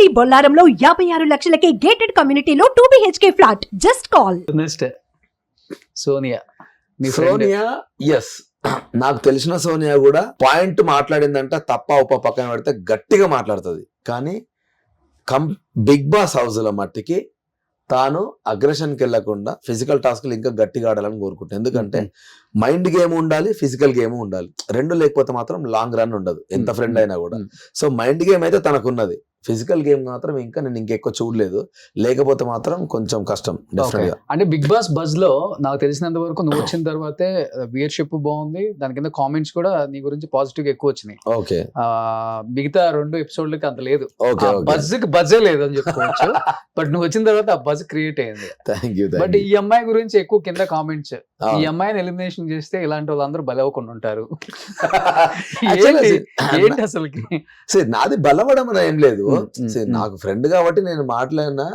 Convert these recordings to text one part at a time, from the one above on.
Bheemili బొల్లారంలో 56 లక్షలకే gated కమ్యూనిటీలో 2 BHK flat. Just call. Next Sonia. Sonia yes, నాకు తెలిసిన సోనియా కూడా పాయింట్ మాట్లాడిందంటే తప్ప ఉప్ప పక్కన పెడితే గట్టిగా మాట్లాడుతుంది. కానీ బిగ్ బాస్ హౌస్ లో మట్టికి తాను అగ్రెషన్కి వెళ్లకుండా ఫిజికల్ టాస్క్లు ఇంకా గట్టిగా ఆడాలని కోరుకుంటాను. ఎందుకంటే మైండ్ గేమ్ ఉండాలి, ఫిజికల్ గేమ్ ఉండాలి. రెండు లేకపోతే మాత్రం లాంగ్ రన్ ఉండదు ఎంత ఫ్రెండ్ అయినా కూడా. సో మైండ్ గేమ్ అయితే తనకున్నది, ఫిజికల్ గేమ్ మాత్రం ఇంకా నేను ఇంకెక్కువ చూడలేదు. లేకపోతే మాత్రం కొంచెం కష్టం డెఫినెట్ గా. అంటే బిగ్ బాస్ బజ్ లో నాకు తెలిసినంత వరకు నువ్వు వచ్చిన తర్వాతే వ్యూయర్షిప్ బాగుంది, దాని కింద కామెంట్స్ కూడా నీ గురించి పాజిటివ్ గా ఎక్కువ వచ్చినాయి. ఓకే, మిగతా 2 ఎపిసోడ్లకి అంత లేదు, బజ్ కి బజ్జే లేదు అని చెప్పుకోవచ్చు. బట్ నువ్వు వచ్చిన తర్వాత ఆ బజ్ క్రియేట్ అయింది. బట్ ఈ అమ్మాయి గురించి ఎక్కువ కింద కామెంట్స్, ఈ అమ్మాయిని ఎలిమినేషన్ చేస్తే ఇలాంటి వాళ్ళందరూ బలవకుండా ఉంటారు. ఏంటి అసలుకి? నాది బలవడం అని ఏం లేదు, నాకు ఫ్రెండ్ కాబట్టి నేను మాట్లాడినా.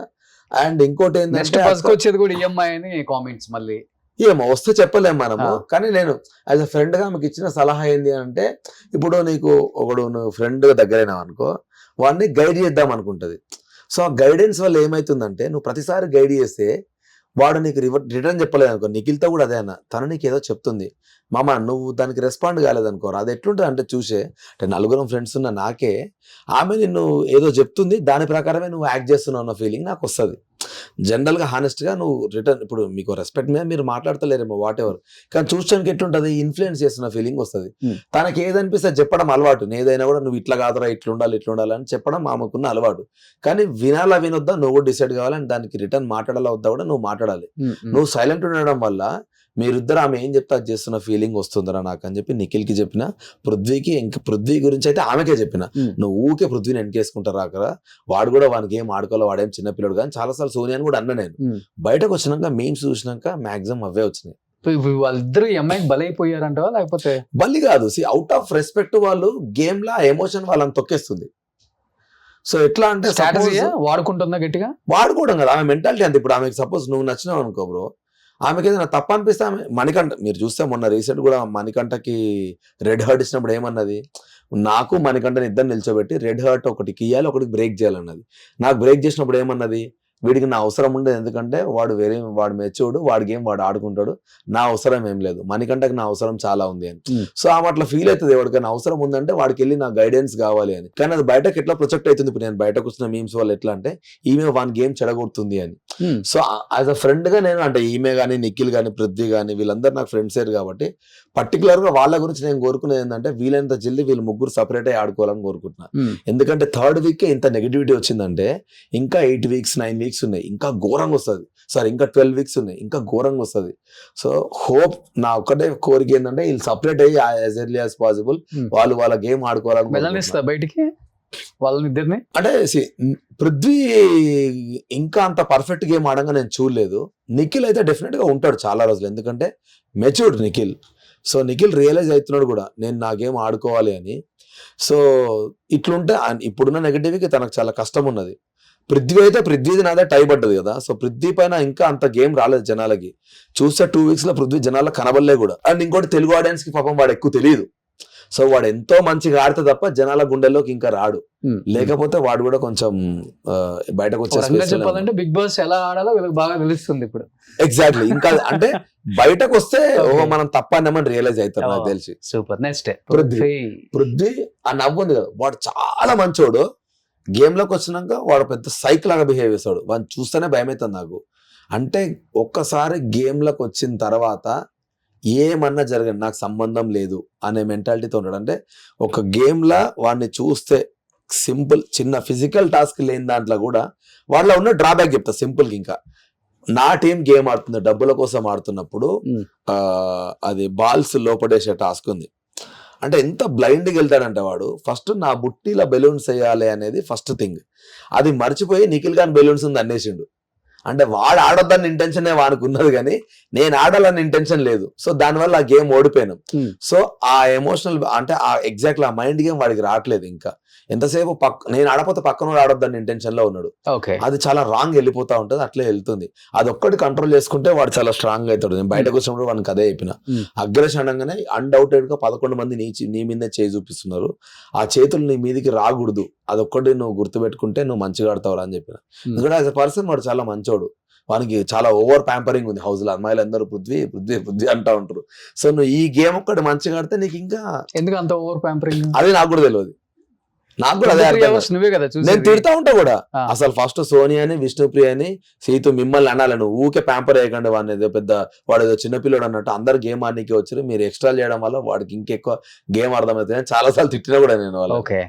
అండ్ ఇంకోటి ఏంటంటే వచ్చేది కూడా ఈఎంఐ అని కామెంట్స్ మళ్ళీ ఏమో వస్తే చెప్పలేము మనము. కానీ నేను యాజ్ అ ఫ్రెండ్ గా మీకు ఇచ్చిన సలహా ఏంటి అంటే, ఇప్పుడు నీకు నువ్వు ఫ్రెండ్ దగ్గరైనా అనుకో, వాడిని గైడ్ చేద్దాం అనుకుంటది. సో ఆ గైడెన్స్ వల్ల ఏమైతుందంటే, నువ్వు ప్రతిసారి గైడ్ చేస్తే వాడు నీకు రిటర్న్ చెప్పలేదు అనుకో. నిఖిల్తో కూడా అదే అన్న, తను నీకు ఏదో చెప్తుంది మామ, నువ్వు దానికి రెస్పాండ్ కాలేదనుకో, అది ఎట్లుంటుంది అంటే చూసే అంటే 4 ఫ్రెండ్స్ ఉన్న నాకే ఆమె నిన్ను ఏదో చెప్తుంది, దాని ప్రకారమే నువ్వు యాక్ట్ చేస్తున్నావు అన్న ఫీలింగ్ నాకు వస్తుంది. జనరల్గా హానెస్ట్గా నువ్వు రిటర్న్, ఇప్పుడు మీకు రెస్పెక్ట్ మీద మీరు మాట్లాడతలేరేమో వాట్ ఎవర్, కానీ చూడడానికి ఎట్లుంటుంది, ఇన్ఫ్లుయెన్స్ చేస్తున్న ఫీలింగ్ వస్తుంది. తనకి ఏదనిపిస్తే చెప్పడం అలవాటు. ఏదైనా కూడా నువ్వు ఇట్లా కాదురా, ఇట్లుండాలి అని చెప్పడం ఆమెకున్న అలవాటు. కానీ వినాలా వినొద్దా నువ్వు కూడా డిసైడ్ కావాలి. అండ్ దానికి రిటర్న్ మాట్లాడాలా వద్దా కూడా నువ్వు మాట్లాడాలి. నువ్వు సైలెంట్ ఉండడం వల్ల మీరిద్దరు ఆమె ఏం చెప్తా చేస్తున్న ఫీలింగ్ వస్తుందరా నాకు అని చెప్పి నిఖిల్కి చెప్పిన, పృథ్వీకి, ఇంకా పృథ్వీ గురించి అయితే ఆమెకే చెప్పిన, నువ్వు ఊకే పృథ్వీని వెనకేసుకుంటారా అక్కడ, వాడు కూడా వానికి ఏం ఆడుకోవాలి, వాడేం చిన్నపిల్లడు. కానీ చాలాసార్లు సోనియాని కూడా అన్న నేను. బయటకు వచ్చినాక మీమ్స్ చూసినాక మాక్సిమం అవే వచ్చినాయి. వాళ్ళిద్దరు ఈ అమ్మాయికి బలైపోయారంటవా లేకపోతే? బలి కాదు, అవుట్ ఆఫ్ రెస్పెక్ట్ వాళ్ళు గేమ్ లా ఎమోషన్ వాళ్ళని తొక్కేస్తుంది. సో ఎట్లా అంటే వాడుకుంటుందా గట్టిగా? వాడుకోవడం కదా ఆమె మెంటాలిటీ అంతే. ఇప్పుడు ఆమెకి సపోజ్ నువ్వు నచ్చినావు అనుకో బ్రో, ఆమెకి ఏదైనా తప్ప అనిపిస్తే ఆమె మణికంఠ, మీరు చూస్తే మొన్న రీసెంట్ కూడా మణికంఠకి రెడ్ హర్ట్ ఇచ్చినప్పుడు ఏమన్నది, నాకు మణికంఠని ఇద్దరు నిల్చోబెట్టి రెడ్ హర్ట్ ఒకటికి ఇవ్వాలి, ఒకటికి బ్రేక్ చేయాలన్నది. నాకు బ్రేక్ చేసినప్పుడు ఏమన్నది, వీడికి నా అవసరం ఉండదు, ఎందుకంటే వాడు మెచ్యూర్డ్, వాడి గేమ్ వాడు ఆడుకుంటాడు, నా అవసరం ఏం లేదు, మణికంఠకి నా అవసరం చాలా ఉంది అని. సో ఆమె అట్లా ఫీల్ అవుతుంది, ఎవరికైనా అవసరం ఉందంటే వాడికి వెళ్ళి నా గైడెన్స్ కావాలి అని. కానీ అది బయటకు ఎట్లా ప్రొజెక్ట్ అవుతుంది, ఇప్పుడు నేను బయటకు వచ్చిన మీమ్స్ వల్ల ఎట్లా అంటే ఈమె వాన్ గేమ్ చెడగొడుతుంది అని. సో యాజ్ అ ఫ్రెండ్ గా నేను అంటే ఈమె కానీ, నిఖిల్ కానీ, పృథ్వీ కానీ, వీళ్ళందరూ నాకు ఫ్రెండ్స్ అయ్యారు కాబట్టి పర్టికులర్ గా వాళ్ళ గురించి నేను కోరుకునేది ఏంటంటే, వీళ్ళంత జల్దీ వీళ్ళు ముగ్గురు సపరేట్ అయ్యి ఆడుకోవాలని కోరుకుంటున్నా. ఎందుకంటే 3rd వీక్ ఇంత నెగిటివిటీ వచ్చిందంటే ఇంకా 8 వీక్స్ 9 వీక్స్ ఉన్నాయి, ఇంకా ఘోరంగా వస్తుంది. ఇంకా 12 వీక్స్ ఉన్నాయి, ఇంకా ఘోరంగా వస్తుంది. సో హోప్, నా ఒక్కటే కోరిక ఏంటంటే వీళ్ళు సపరేట్ అయ్యి యాజ్ ఎర్లీ యాజ్ పాసిబుల్ వాళ్ళు వాళ్ళ గేమ్ ఆడుకోవాలని బయటికి వాళ్ళనిద్దరిని. అంటే పృథ్వీ ఇంకా అంత పర్ఫెక్ట్ గేమ్ ఆడంగా నేను చూడలేదు. నిఖిల్ అయితే డెఫినెట్ గా ఉంటాడు చాలా రోజులు, ఎందుకంటే matured Nikhil. So Nikhil realise అవుతున్నాడు కూడా నేను నా గేమ్ ఆడుకోవాలి అని. సో ఇట్లుంటే ఇప్పుడున్న నెగటివ్కి తనకు చాలా కష్టం ఉన్నది. పృథ్వీ అయితే పృథ్వీది నాదే టై పడ్డది కదా. సో పృథ్వీ పైన ఇంకా అంత గేమ్ రాలేదు జనాలకి. చూస్తే 2 వీక్స్ లో పృథ్వీ జనాలకు కనబడలే కూడా. అండ్ ఇంకోటి తెలుగు ఆడియన్స్ కి పాపం వాడు ఎక్కువ తెలియదు. సో వాడు ఎంతో మంచిగా ఆడితే తప్ప జనాల గుండెల్లోకి ఇంకా రాడు. లేకపోతే వాడు కూడా కొంచెం బయటకు వచ్చేసి బిగ్ బాస్ ఎలా ఆడాలో వీళ్ళకి బాగా తెలుస్తుంది ఇప్పుడు. ఎగ్జాక్ట్లీ. ఇంకా అంటే బయటకు వస్తే ఓహో మనం తప్పన్నామని రియలైజ్ అవుతారు నాకు తెలిసి. సూపర్. నెక్స్ట్ పృథ్వీ ఆ నవ్వు ఉంది కదా, వాడు చాలా మంచోడు. గేమ్ లోకి వచ్చినాక వాడు పెద్ద సైక్ లాగా బిహేవ్ చేస్తాడు, వాడిని చూస్తేనే భయం అవుతుంది నాకు. అంటే ఒక్కసారి గేమ్ లోకి వచ్చిన తర్వాత ఏమన్నా జరగండి నాకు సంబంధం లేదు అనే మెంటాలిటీతో ఉంటాడు. అంటే ఒక గేమ్ లా వాడిని చూస్తే సింపుల్ చిన్న ఫిజికల్ టాస్క్ లేని దాంట్లో కూడా వాళ్ళ ఉన్న డ్రాబ్యాక్ చెప్తా సింపుల్ గా. ఇంకా నా టీం గేమ్ ఆడుతుంది, డబ్బుల కోసం ఆడుతున్నప్పుడు అది బాల్స్ లోపడేసే టాస్క్ ఉంది. అంటే ఎంత బ్లైండ్గా వెళ్తాడంటే వాడు, ఫస్ట్ నా బుట్టిలో బెలూన్స్ వేయాలి అనేది ఫస్ట్ థింగ్, అది మర్చిపోయి నిఖిల్ ఖాన్ బెలూన్స్ ఉంది అనేసిండు. అంటే వాడు ఆడొద్దని ఇంటెన్షన్ వానికి ఉన్నది, కానీ నేను ఆడాలని ఇంటెన్షన్ లేదు. సో దానివల్ల ఆ గేమ్ ఓడిపోయాను. సో ఆ ఎమోషనల్ అంటే ఆ ఎగ్జాక్ట్లీ ఆ మైండ్ గేమ్ వాడికి రావట్లేదు. ఇంకా ఎంతసేపు నేను ఆడపోతే పక్కన ఆడొద్దని ఇంటెన్షన్ లో ఉన్నాడు. ఓకే, అది చాలా రాంగ్ వెళ్ళిపోతా ఉంటది, అట్లే వెళ్తుంది. అది ఒక్కటి కంట్రోల్ చేసుకుంటే వాడు చాలా స్ట్రాంగ్ అవుతాడు. నేను బయటకు వచ్చినప్పుడు వానికి అదే చెప్పిన, అగ్రెషన్ అనగానే అన్డౌటెడ్ గా 11 మంది నీ మీదే చేయి చూపిస్తున్నారు, ఆ చేతులు నీ మీదికి రాకూడదు, అదొక్కటి నువ్వు గుర్తుపెట్టుకుంటే నువ్వు మంచిగా ఆడతావు అని చెప్పిన. ఎందుకంటే యాజ్ అ పర్సన్ వాడు చాలా మంచోడు, వానికి చాలా ఓవర్ ప్యాంపరింగ్ ఉంది హౌస్ లో. అమ్మాయిలు అందరూ పృథ్వీ పృథ్వీ పృథ్వీ అంటా ఉంటారు. సో నువ్వు ఈ గేమ్ ఒక్కటి మంచిగా ఆడితే నీకు ఇంకా ఎందుకు అంత ఓవర్ ప్యాంపరింగ్? అది నాకు కూడా తెలియదు, నాకు కూడా అదే అర్థం కాదు. నువ్వే కదా నేను తిడతా ఉంటా కూడా. అసలు ఫస్ట్ సోనియాని విష్ణుప్రియని సీతు మిమ్మల్ని అనాలి, నువ్వు ఊకే ప్యాంపర్ అయ్యకండి వాడిని, ఏదో పెద్ద వాడు ఏదో చిన్నపిల్లడు అన్నట్టు అందరు గేమ్ ఆడడానికి వచ్చారు, మీరు ఎక్స్ట్రా చేయడం వల్ల వాడికి ఇంకెక్కువ గేమ్ అర్థమవుతుంది అని చాలా సార్లు తిట్టినా కూడా నేను వాళ్ళు. ఓకే,